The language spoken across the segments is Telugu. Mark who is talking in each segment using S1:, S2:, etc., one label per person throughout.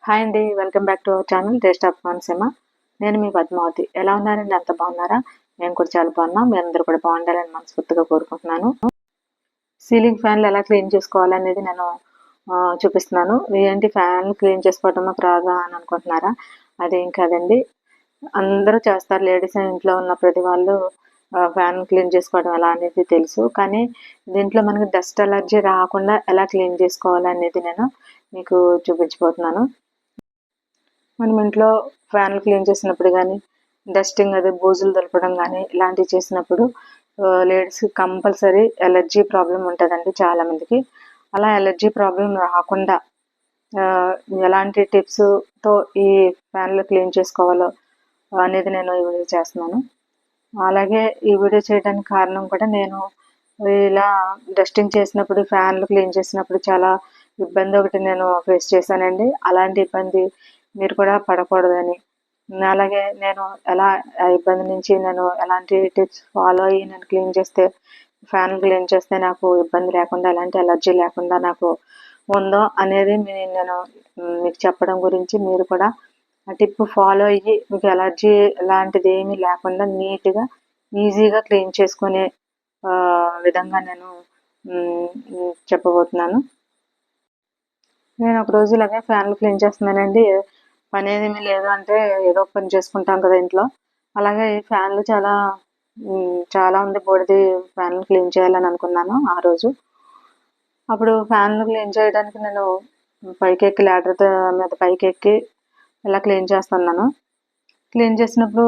S1: హాయ్ అండి. Welcome back to our channel taste of Konaseema. నేను మీ పద్మావతి. ఎలా ఉన్నారండి? అంత బాగున్నారా? నేను కూడా చాలా బాగున్నా. మీరందరూ కూడా బాగుండాలని మనస్ఫూర్తిగా కోరుకుంటున్నాను. సీలింగ్ ఫ్యాన్లు ఎలా క్లీన్ చేసుకోవాలనేది నేను చూపిస్తున్నాను. ఏంటి ఫ్యాన్లు క్లీన్ చేసుకోవడం మాకు రాదా అని అనుకుంటున్నారా? అదేం కాదండి. అందరూ చేస్తారు. లేడీస్ ఇంట్లో ఉన్న ప్రతి వాళ్ళు ఫ్యాన్ క్లీన్ చేసుకోవడం ఎలా అనేది తెలుసు. కానీ దీంట్లో మనకి డస్ట్ అలర్జీ రాకుండా ఎలా క్లీన్ చేసుకోవాలనేది నేను మీకు చూపించబోతున్నాను. మనం ఇంట్లో ఫ్యాన్లు క్లీన్ చేసినప్పుడు కానీ డస్టింగ్ అదే బూజులు దులపడం కానీ ఇలాంటివి చేసినప్పుడు లేడీస్కి కంపల్సరీ ఎలర్జీ ప్రాబ్లం ఉంటుందండి చాలామందికి. అలా ఎలర్జీ ప్రాబ్లం రాకుండా ఎలాంటి టిప్స్తో ఈ ఫ్యాన్లు క్లీన్ చేసుకోవాలో అనేది నేను ఈ వీడియో చేస్తున్నాను. అలాగే ఈ వీడియో చేయడానికి కారణం కూడా నేను ఇలా డస్టింగ్ చేసినప్పుడు ఫ్యాన్లు క్లీన్ చేసినప్పుడు చాలా ఇబ్బంది ఒకటి నేను ఫేస్ చేశానండి. అలాంటి ఇబ్బంది మీరు కూడా పడకూడదని, అలాగే నేను ఎలా ఆ ఇబ్బంది నుంచి నేను ఎలాంటి టిప్స్ ఫాలో అయ్యి నేను ఫ్యాన్ క్లీన్ చేస్తే నాకు ఇబ్బంది లేకుండా ఎలాంటి ఎలర్జీ లేకుండా నాకు ఉందో అనేది నేను మీకు చెప్పడం గురించి మీరు కూడా ఆ టిప్ ఫాలో అయ్యి మీకు ఎలర్జీ లాంటిది ఏమీ లేకుండా నీట్గా ఈజీగా క్లీన్ చేసుకునే విధంగా నేను చెప్పబోతున్నాను. నేను ఒకరోజు ఇలాగే ఫ్యాన్లు క్లీన్ చేస్తున్నానండి. పని ఏమీ లేదు అంటే ఏదో పని చేసుకుంటాం కదా ఇంట్లో. అలాగే ఈ ఫ్యాన్లు చాలా ఉంది బోడిది ఫ్యాన్లు క్లీన్ చేయాలని అనుకున్నాను ఆ రోజు. అప్పుడు ఫ్యాన్లు క్లీన్ చేయడానికి నేను పైకెక్కి లాడర్ మీద పైకెక్కి ఇలా క్లీన్ చేస్తున్నాను. క్లీన్ చేసినప్పుడు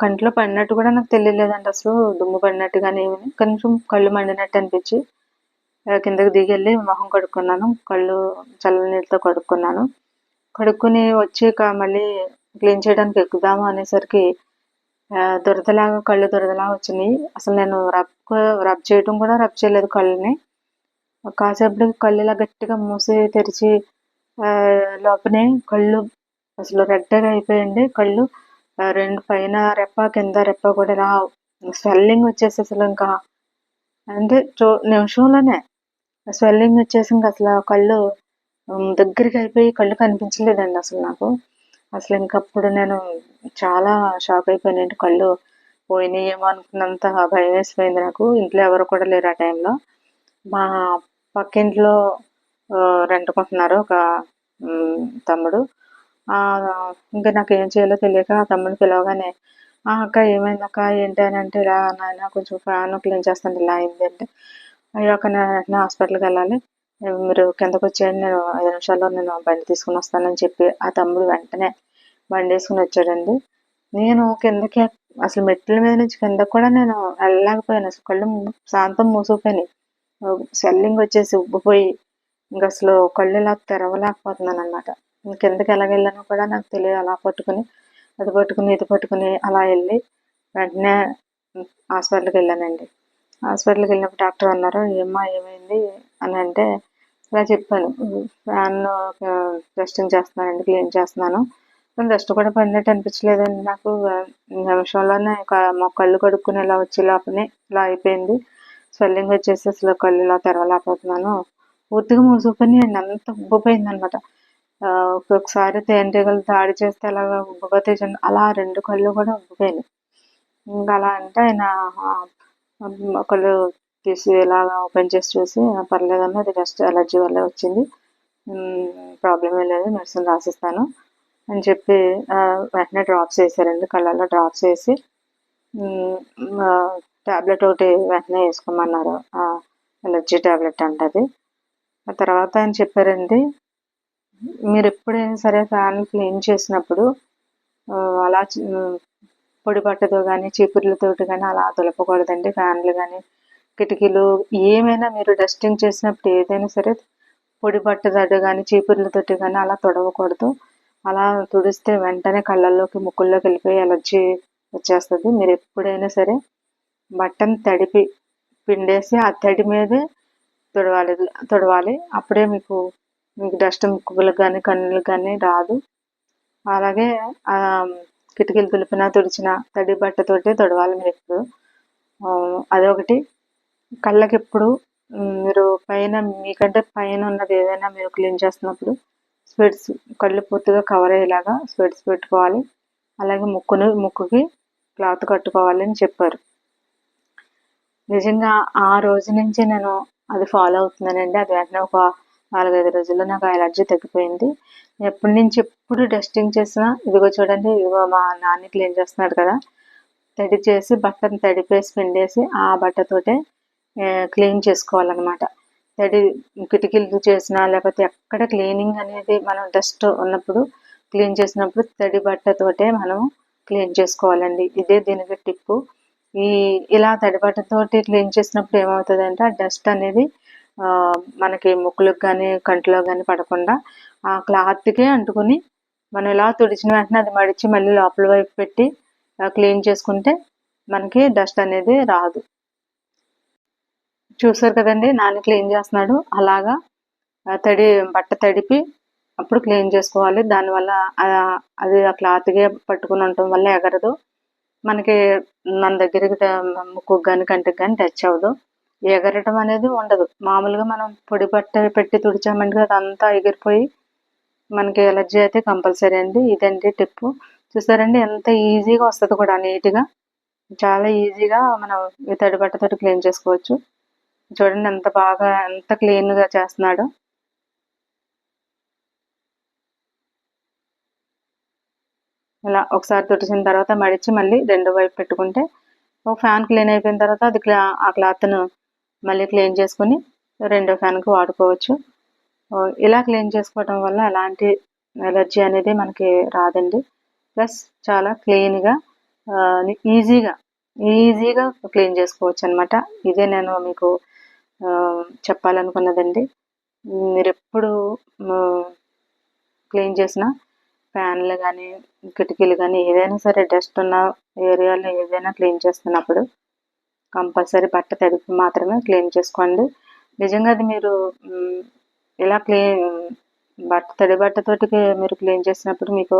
S1: కంట్లో పడినట్టు కూడా నాకు తెలియలేదండి అసలు. దుమ్ము పడినట్టు కానీ ఏమీ కొంచెం కళ్ళు మండినట్టు అనిపించి కిందకి దిగి వెళ్ళి మొహం కడుక్కున్నాను. కళ్ళు చల్లని నీళ్ళతో కడుక్కుని వచ్చి మళ్ళీ క్లీన్ చేయడానికి ఎక్కుదాము అనేసరికి కళ్ళు దురదలాగా వచ్చినాయి. అసలు నేను రబ్ చేయడం కూడా రబ్ చేయలేదు కళ్ళని. కాసేపటికి కళ్ళు ఇలా గట్టిగా మూసి తెరిచి లోపలే కళ్ళు అసలు రెడ్గా అయిపోయింది. కళ్ళు రెండు పైన రెప్ప కింద రెప్ప కూడా ఇలా స్వెల్లింగ్ వచ్చేసి అసలు ఇంకా అంటే నిమిషంలోనే స్వెల్లింగ్ వచ్చేసి ఇంకా అసలు కళ్ళు దగ్గరికి అయిపోయి కళ్ళు కనిపించలేదండి అసలు నాకు. అసలు ఇంకప్పుడు నేను చాలా షాక్ అయిపోయాను. కళ్ళు పోయినాయేమో అనుకున్నంత భయం వేసిపోయింది నాకు. ఇంట్లో ఎవరు కూడా లేరు ఆ టైంలో. మా పక్కింట్లో రెంట్కుంటున్నారు ఒక తమ్ముడు. ఇంకా నాకు ఏం చేయాలో తెలియక ఆ తమ్ముడిని పిలవగానే అక్క ఏమైంది అక్క ఏంటి అని అంటే, ఇలా నాయన కొంచెం ఫ్యాన్ క్లీన్ చేస్తాను ఇలా అయింది అంటే, అయ్యో అక్క నేను వెంటనే హాస్పిటల్కి వెళ్ళాలి, మీరు కిందకు వచ్చేయండి, నేను 5 నిమిషాల్లో నేను బండి తీసుకుని వస్తానని చెప్పి ఆ తమ్ముడు వెంటనే బండి వేసుకుని వచ్చాడండి. నేను కిందకి అసలు మెట్ల మీద నుంచి కిందకు కూడా నేను వెళ్ళలేకపోయాను. అసలు కళ్ళు శాంతం మూసుకుపోయినాయి. స్వెల్లింగ్ వచ్చేసి ఉబ్బిపోయి ఇంక అసలు కళ్ళు ఇలా తెరవలేకపోతున్నాను అనమాట. కిందకి ఎలాగెళ్ళానో కూడా నాకు తెలియదు. అలా పట్టుకుని ఇది పట్టుకుని అలా వెళ్ళి వెంటనే హాస్పిటల్కి వెళ్ళానండి. హాస్పిటల్కి వెళ్ళినప్పుడు డాక్టర్ అన్నారు, ఏమ్మా ఏమైంది అని అంటే ఇలా చెప్పాను. ఫ్యాన్ డస్టింగ్ చేస్తున్నానండి, క్లీన్ చేస్తున్నాను. డస్ట్ కూడా పడినట్టు అనిపించలేదండి నాకు. నిమిషంలోనే కళ్ళు కడుక్కుని ఇలా వచ్చే లోపలనే ఇలా అయిపోయింది. స్వెల్లింగ్ వచ్చేసి అసలు కళ్ళు ఇలా తెరవలేకపోతున్నాను. పూర్తిగా మూసుకుపోయినాయండి. అంత ఉబ్బిపోయింది అనమాట. ఒక్కొక్కసారి తేనెటీగలు దాడి చేస్తే అలాగా ఉబ్బిపోతాయి అలా 2 కళ్ళు కూడా ఉబ్బిపోయినాయి. ఇంకా అలా అంటే ఆయన కళ్ళు తీసి ఇలాగా ఓపెన్ చేసి చూసి పర్లేదమ్మా, ఇది జస్ట్ ఎలర్జీ వల్లే వచ్చింది, ప్రాబ్లం ఏం లేదు, మెడిసిన్ రాసిస్తాను అని చెప్పి వెంటనే డ్రాప్స్ వేసారండి. కళ్ళల్లో డ్రాప్స్ వేసి ట్యాబ్లెట్ ఒకటి వెంటనే వేసుకోమన్నారు. ఎలర్జీ ట్యాబ్లెట్ అంట అది. ఆ తర్వాత ఆయన చెప్పారండి, మీరు ఎప్పుడైనా సరే ఫ్యాన్ క్లీన్ చేసినప్పుడు అలా పొడి బట్టతో కానీ చీపుర్లతోటి కానీ అలా తులపకూడదండి. ఫ్యాన్లు కానీ కిటికీలు ఏమైనా మీరు డస్టింగ్ చేసినప్పుడు ఏదైనా సరే పొడి బట్టతోటి కానీ చీపుర్లతోటి కానీ అలా తుడవకూడదు. అలా తుడిస్తే వెంటనే కళ్ళల్లోకి ముక్కుల్లోకి వెళ్ళిపోయి ఎలర్జీ వచ్చేస్తుంది. మీరు ఎప్పుడైనా సరే బట్టను తడిపి పిండేసి ఆ తడి మీదే తుడవాలి. అప్పుడే మీకు డస్ట్ ముక్కులకు కానీ కన్నులకు కానీ రాదు. అలాగే కిటికీలు తులిపినా తుడిచిన తడి బట్టతోటే తుడవాలి మీరు ఎప్పుడు. అదొకటి. కళ్ళకి ఎప్పుడు మీరు మీకంటే పైన ఉన్నది ఏదైనా మీరు క్లీన్ చేస్తున్నప్పుడు స్పెట్స్ కళ్ళు పూర్తిగా కవర్ అయ్యేలాగా స్పెట్స్ పెట్టుకోవాలి. అలాగే ముక్కుకి క్లాత్ కట్టుకోవాలి అని చెప్పారు. నిజంగా ఆ రోజు నుంచి నేను అది ఫాలో అవుతున్నానండి. అది వెంటనే ఒక 4, 5 రోజుల్లో నాకు ఆ ఎలర్జీ తగ్గిపోయింది. ఎప్పటి నుంచి ఎప్పుడు డస్టింగ్ చేసినా ఇదిగో చూడండి, ఇదిగో మా నాన్న క్లీన్ చేస్తున్నాడు కదా, తడి చేసి బట్టను తడిపేసి పిండేసి ఆ బట్టతోటే క్లీన్ చేసుకోవాలన్నమాట. తడి కిటికీలు చేసినా లేకపోతే ఎక్కడ క్లీనింగ్ అనేది మనం డస్ట్ ఉన్నప్పుడు క్లీన్ చేసినప్పుడు తడి బట్టతోటే మనం క్లీన్ చేసుకోవాలండి. ఇదే దీనికి టిప్పు. ఇలా తడి బట్టతోటి క్లీన్ చేసినప్పుడు ఏమవుతుందంటే ఆ డస్ట్ అనేది మనకి ముక్కులకు కానీ కంటిలో కానీ పడకుండా ఆ క్లాత్కే అంటుకుని మనం ఇలా తుడిచిన వెంటనే అది మడిచి మళ్ళీ లోపల వైపు పెట్టి క్లీన్ చేసుకుంటే మనకి డస్ట్ అనేది రాదు. చూసారు కదండి, నాన్న క్లీన్ చేస్తున్నాడు. అలాగా బట్ట తడిపి అప్పుడు క్లీన్ చేసుకోవాలి. దానివల్ల అది ఆ క్లాత్కే పట్టుకుని ఉండటం వల్ల ఎగరదు. మనకి మన దగ్గరికి ముక్కుకు కానీ కంటికి కానీ టచ్ అవ్వదు. ఎగరటం అనేది ఉండదు. మామూలుగా మనం పొడి బట్ట పెట్టి తుడిచామంటే అదంతా ఎగిరిపోయి మనకి ఎలర్జీ అయితే కంపల్సరీ అండి. ఇదండి టిప్పు. చూసారండి ఎంత ఈజీగా వస్తుంది కూడా నీట్గా. చాలా ఈజీగా మనం ఈ తడి బట్టతోటి క్లీన్ చేసుకోవచ్చు. చూడండి ఎంత క్లీన్గా చేస్తున్నాడో. ఇలా ఒకసారి తుడిచిన తర్వాత మడిచి మళ్ళీ రెండో వైపు పెట్టుకుంటే ఒక ఫ్యాన్ క్లీన్ అయిపోయిన తర్వాత అది ఆ క్లాత్ను మళ్ళీ క్లీన్ చేసుకుని రెండో ఫ్యాన్కి వాడుకోవచ్చు. ఇలా క్లీన్ చేసుకోవడం వల్ల ఎలాంటి ఎలర్జీ అనేది మనకి రాదండి. ప్లస్ చాలా క్లీన్గా ఈజీగా క్లీన్ చేసుకోవచ్చు అనమాట. ఇదే నేను మీకు చెప్పాలనుకున్నదండి. మీరు ఎప్పుడు క్లీన్ చేసిన ఫ్యాన్లు కానీ కిటికీలు కానీ ఏదైనా సరే డస్ట్ ఉన్న ఏరియాలో ఏదైనా క్లీన్ చేస్తున్నప్పుడు కంపల్సరీ బట్ట తడిపి మాత్రమే క్లీన్ చేసుకోండి. నిజంగా అది మీరు ఇలా తడి బట్టతోటి మీరు క్లీన్ చేసినప్పుడు మీకు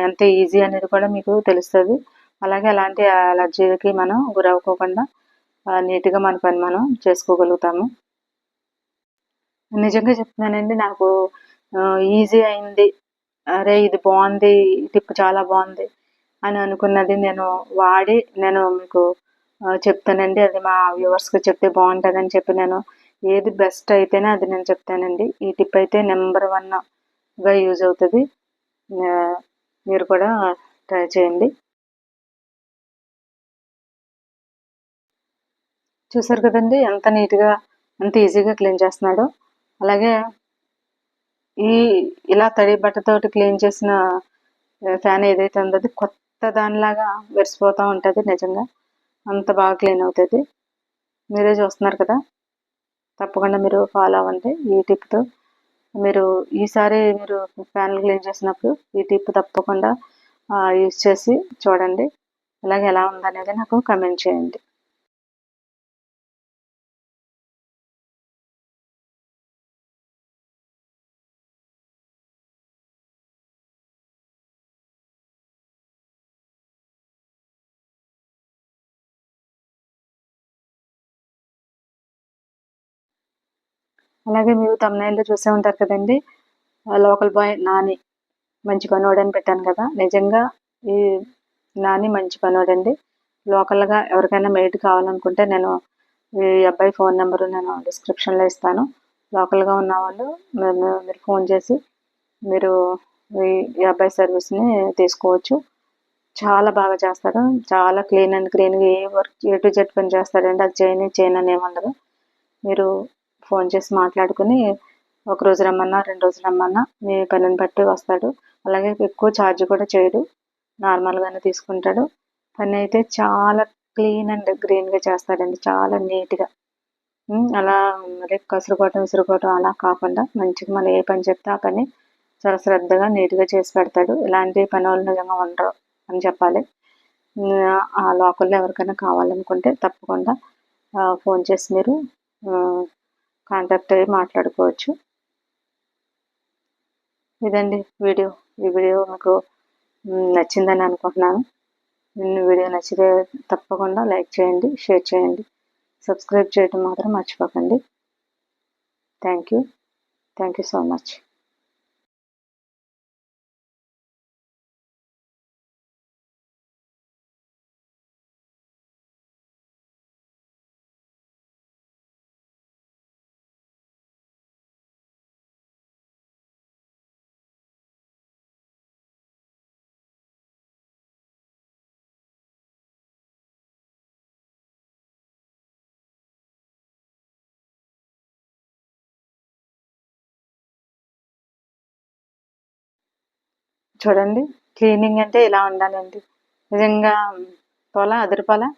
S1: ఎంత ఈజీ అనేది కూడా మీకు తెలుస్తుంది. అలాగే అలాంటి అలర్జీలకి మనం గురవ్వకోకుండా నీట్గా మన పని మనం చేసుకోగలుగుతాము. నిజంగా చెప్తున్నానండి, నాకు ఈజీ అయింది. అరే ఇది బాగుంది, ఈ టిప్ చాలా బాగుంది అని అనుకున్నది నేను మీకు చెప్తానండి. అది మా వ్యూవర్స్కి చెప్తే బాగుంటుందని చెప్పి నేను ఏది బెస్ట్ అయితేనే అది నేను చెప్తానండి. ఈ టిప్ అయితే నెంబర్ 1గా యూజ్ అవుతుంది. మీరు కూడా ట్రై చేయండి. చూసారు కదండి ఎంత నీట్గా ఎంత ఈజీగా క్లీన్ చేస్తున్నాడో. అలాగే ఇలా తడి బట్టతోటి క్లీన్ చేసిన ఫ్యాన్ ఏదైతే ఉందో అది కొత్త దానిలాగా మెరిసిపోతూ ఉంటుంది. నిజంగా అంత బాగా క్లీన్ అవుతుంది. మీరే చూస్తున్నారు కదా. తప్పకుండా మీరు ఫాలో అవ్వండి ఈ టిప్తో. ఈసారి మీరు ఫ్యాన్లు క్లీన్ చేసినప్పుడు ఈ టిప్ తప్పకుండా యూజ్ చేసి చూడండి. అలాగే ఎలా ఉందనేది నాకు కమెంట్ చేయండి. అలాగే మీరు thumbnailలో చూసే ఉంటారు కదండి, లోకల్ బాయ్ నాని మంచి పనోడని పెట్టాను కదా. నిజంగా ఈ నాని మంచి పనోడండి. లోకల్గా ఎవరికైనా మెయిడ్ కావాలనుకుంటే నేను ఈ అబ్బాయి ఫోన్ నెంబరు నేను డిస్క్రిప్షన్లో ఇస్తాను. లోకల్గా ఉన్న వాళ్ళు మీరు ఫోన్ చేసి మీరు ఈ అబ్బాయి సర్వీస్ని తీసుకోవచ్చు. చాలా బాగా చేస్తాడు. చాలా క్లీన్ అండ్ క్లీన్గా ఏ వర్క్ ఏ టు జెడ్ పని చేస్తాడండి. అది చేయనని ఏముండదు. మీరు ఫోన్ చేసి మాట్లాడుకుని ఒక రోజు రమ్మన్నా 2 రోజులు రమ్మన్నా మీ పనిని బట్టి వస్తాడు. అలాగే ఎక్కువ ఛార్జ్ కూడా చేయడు. నార్మల్గానే తీసుకుంటాడు. పని అయితే చాలా క్లీన్ అండ్ గ్రీన్గా చేస్తాడండి. చాలా నీట్గా. అలా మరి కసురుకోవటం విసురుకోవటం అలా కాకుండా మంచిగా మనం ఏ పని చెప్తే ఆ పని చాలా శ్రద్ధగా నీట్గా చేసి పెడతాడు. ఇలాంటి పని వాళ్ళు నిజంగా ఉండరు అని చెప్పాలి. ఆ లోకల్లో ఎవరికైనా కావాలనుకుంటే తప్పకుండా ఫోన్ చేసి మీరు కాంటాక్ట్ అయ్యి మాట్లాడుకోవచ్చు. ఇదండి వీడియో. ఈ వీడియో మీకు నచ్చిందని అనుకుంటున్నాను. వీడియో నచ్చితే తప్పకుండా లైక్ చేయండి, షేర్ చేయండి, సబ్స్క్రైబ్ చేయడం మాత్రం మర్చిపోకండి. Thank you so much. చూడండి క్లీనింగ్ అంటే ఇలా ఉండాలండి. నిజంగా పోలా? అదిరిపోలా?